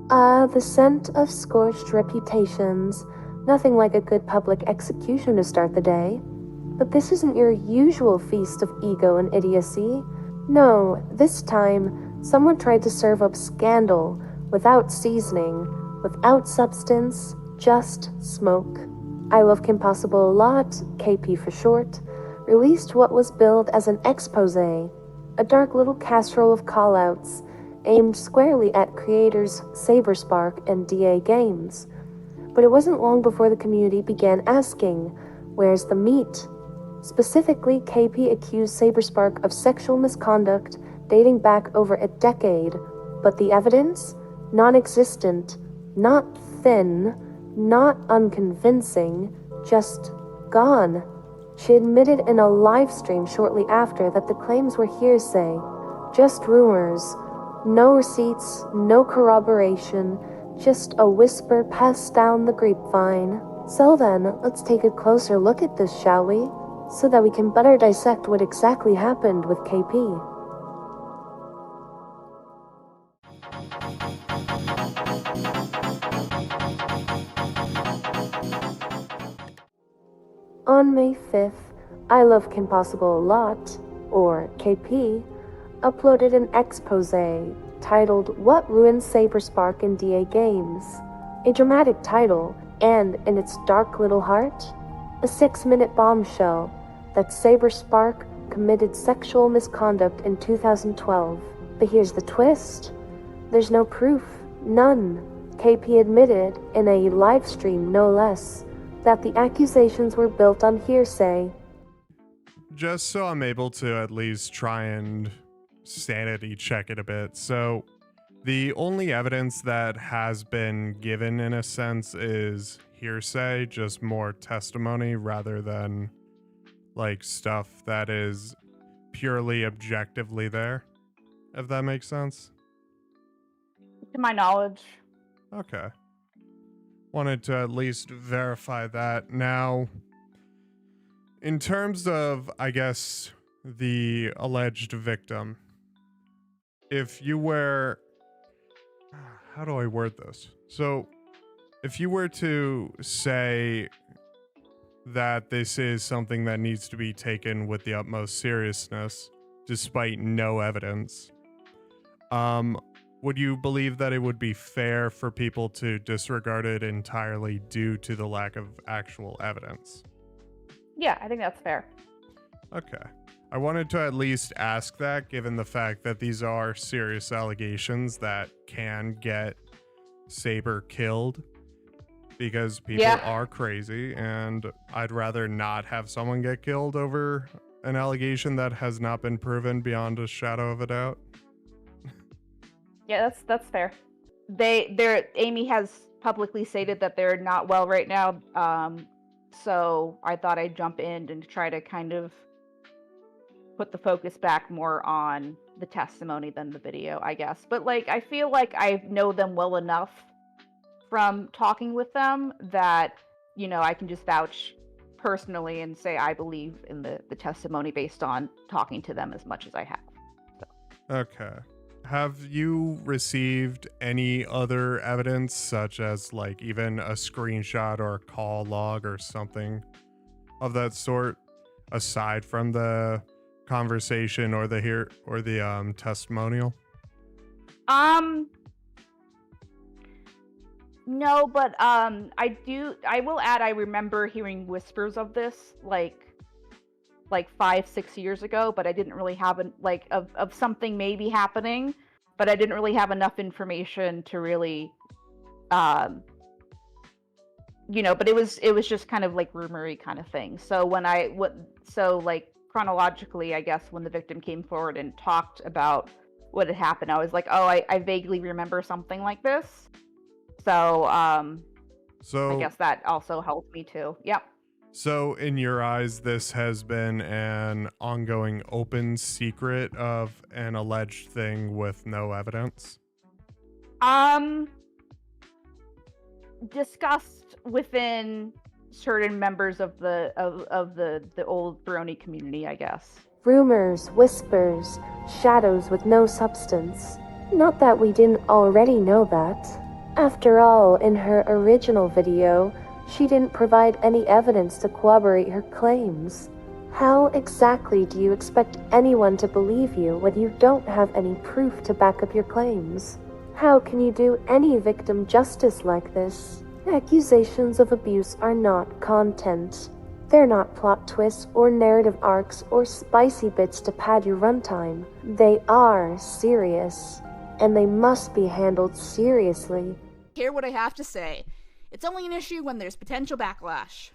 The scent of scorched reputations. Nothing like a good public execution to start the day. But this isn't your usual feast of ego and idiocy. No, this time, someone tried to serve up scandal, without seasoning, without substance, just smoke. ILoveKimPossibleALot, KP for short, released what was billed as an exposé, a dark little casserole of callouts, aimed squarely at creators Saberspark and DA Games. But it wasn't long before the community began asking, where's the meat? Specifically, KP accused Saberspark of sexual misconduct dating back over a decade, but the evidence? Non-existent, not thin, not unconvincing, just gone. She admitted in a live stream shortly after that the claims were hearsay, just rumors, no receipts, no corroboration, just a whisper passed down the grapevine. So then, let's take a closer look at this, shall we? So that we can better dissect what exactly happened with KP. On May 5th, ILoveKimPossibleALot, or KP, uploaded an exposé titled What Ruined Saberspark and DA Games? A dramatic title, and in its dark little heart, a 6-minute bombshell that Saberspark committed sexual misconduct in 2012. But here's the twist. There's no proof, none. KP admitted, in a live stream no less, that the accusations were built on hearsay. Just so I'm able to at least try and sanity check it a bit. So the only evidence that has been given in a sense is hearsay, just more testimony rather than like stuff that is purely objectively there, if that makes sense. To my knowledge. Okay. Wanted to at least verify that. Now, in terms of, I guess, the alleged victim, if you were... How do I word this? So, if you were to say that this is something that needs to be taken with the utmost seriousness, despite no evidence, would you believe that it would be fair for people to disregard it entirely due to the lack of actual evidence? Yeah, I think that's fair. Okay. I wanted to at least ask that, given the fact that these are serious allegations that can get Saber killed, because people are crazy, and I'd rather not have someone get killed over an allegation that has not been proven beyond a shadow of a doubt. Yeah, that's fair. Amy has publicly stated that they're not well right now, so I thought I'd jump in and try to kind of put the focus back more on the testimony than the video, I guess. But like, I feel like I know them well enough from talking with them that, you know, I can just vouch personally and say I believe in the testimony based on talking to them as much as I have. So. Okay. Have you received any other evidence, such as like even a screenshot or a call log or something of that sort, aside from the conversation or the testimonial? No, but I will add, I remember hearing whispers of this like 5-6 years ago, but I didn't really have of something maybe happening, but I didn't really have enough information to really but it was just kind of like rumory kind of thing. So chronologically, I guess, when the victim came forward and talked about what had happened, I was like, oh, I vaguely remember something like this. So I guess that also helped me too. Yep. So in your eyes, this has been an ongoing open secret of an alleged thing with no evidence? Discussed within certain members of the old Brony community, I guess. Rumors, whispers, shadows with no substance. Not that we didn't already know that. After all, in her original video, she didn't provide any evidence to corroborate her claims. How exactly do you expect anyone to believe you when you don't have any proof to back up your claims? How can you do any victim justice like this? Accusations of abuse are not content. They're not plot twists or narrative arcs or spicy bits to pad your runtime. They are serious, and they must be handled seriously. Hear what I have to say. It's only an issue when there's potential backlash.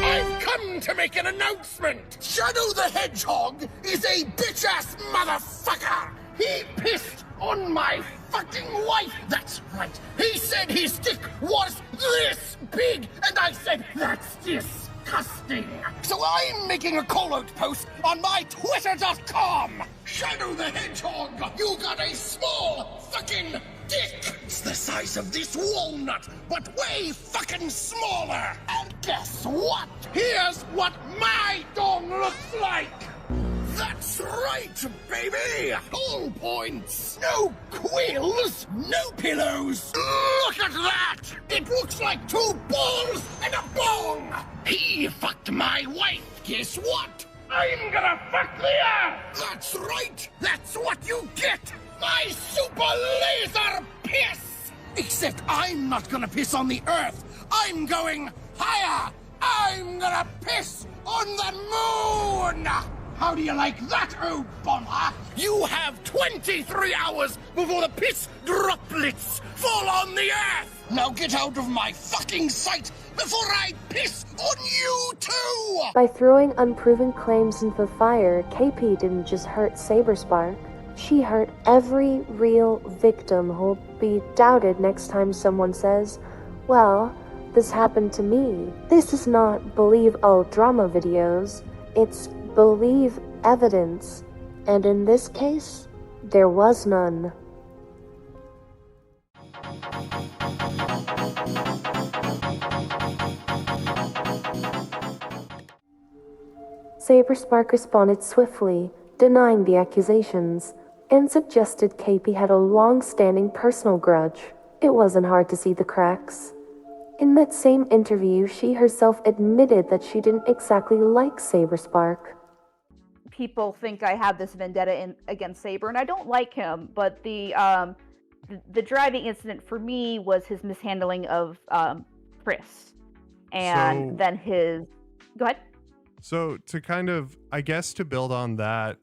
I've come to make an announcement! Shadow the Hedgehog is a bitch-ass motherfucker! He pissed on my fucking wife! That's right! He said his dick was this big! And I said, that's disgusting! So I'm making a callout post on my twitter.com! Shadow the Hedgehog, you got a small fucking dick! It's the size of this walnut, but way fucking smaller! And guess what? Here's what my dong looks like! That's right, baby! All points! No quills! No pillows! Look at that! It looks like 2 balls and a bong! He fucked my wife! Guess what? I'm gonna fuck the earth! That's right! That's what you get! My super laser piss! Except I'm not gonna piss on the earth! I'm going higher! I'm gonna piss on the moon! How do you like that, oh bomber? You have 23 hours before the piss droplets fall on the earth! Now get out of my fucking sight before I piss on you too! By throwing unproven claims into the fire, KP didn't just hurt Saberspark. She hurt every real victim who'll be doubted next time someone says, well, this happened to me. This is not believe all drama videos. It's believe evidence, and in this case, there was none. Saberspark responded swiftly, denying the accusations, and suggested KP had a long-standing personal grudge. It wasn't hard to see the cracks. In that same interview, she herself admitted that she didn't exactly like Saberspark. People think I have this vendetta against Saber, and I don't like him, but the driving incident for me was his mishandling of Chris. And then his... Go ahead. So to kind of, I guess to build on that,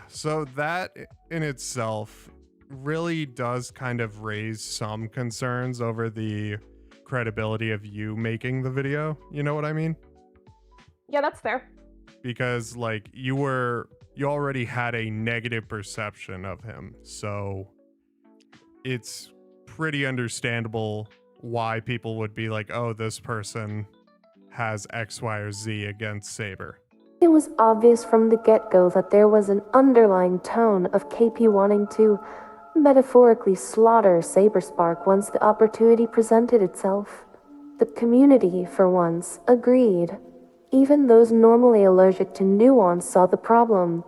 so that in itself really does kind of raise some concerns over the credibility of you making the video. You know what I mean? Yeah, that's fair. Because like you already had a negative perception of him. So it's pretty understandable why people would be like, oh, this person has X, Y, or Z against Saber. It was obvious from the get-go that there was an underlying tone of KP wanting to metaphorically slaughter Saberspark once the opportunity presented itself. The community, for once, agreed. Even those normally allergic to nuance saw the problem.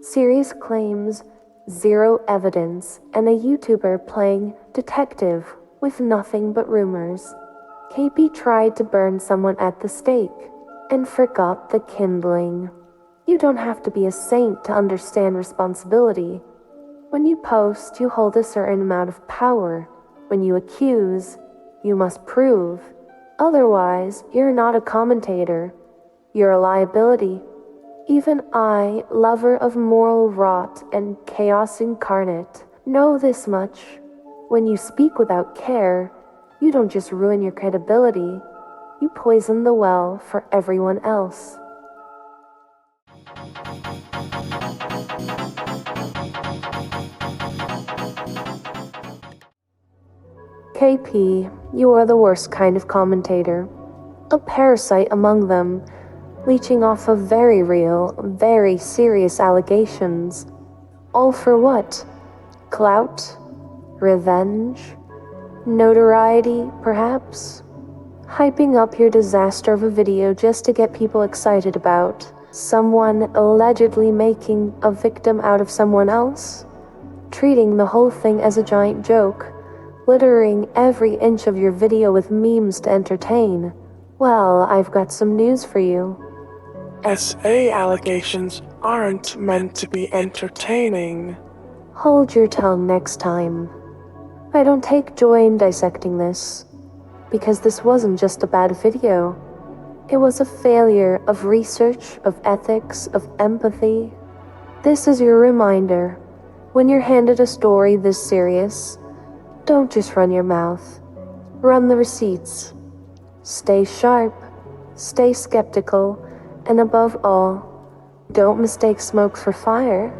Serious claims, zero evidence, and a YouTuber playing detective with nothing but rumors. KP tried to burn someone at the stake and forgot the kindling. You don't have to be a saint to understand responsibility. When you post, you hold a certain amount of power. When you accuse, you must prove. Otherwise, you're not a commentator. You're a liability. Even I, lover of moral rot and chaos incarnate, know this much. When you speak without care, you don't just ruin your credibility, you poison the well for everyone else. KP, you are the worst kind of commentator. A parasite among them, leeching off of very real, very serious allegations. All for what? Clout? Revenge? Notoriety, perhaps? Hyping up your disaster of a video just to get people excited about someone allegedly making a victim out of someone else? treating the whole thing as a giant joke, littering every inch of your video with memes to entertain. Well, I've got some news for you. SA allegations aren't meant to be entertaining. Hold your tongue next time. I don't take joy in dissecting this, because this wasn't just a bad video. It was a failure of research, of ethics, of empathy. This is your reminder. When you're handed a story this serious, don't just run your mouth. Run the receipts. Stay sharp, stay skeptical, and above all, don't mistake smoke for fire.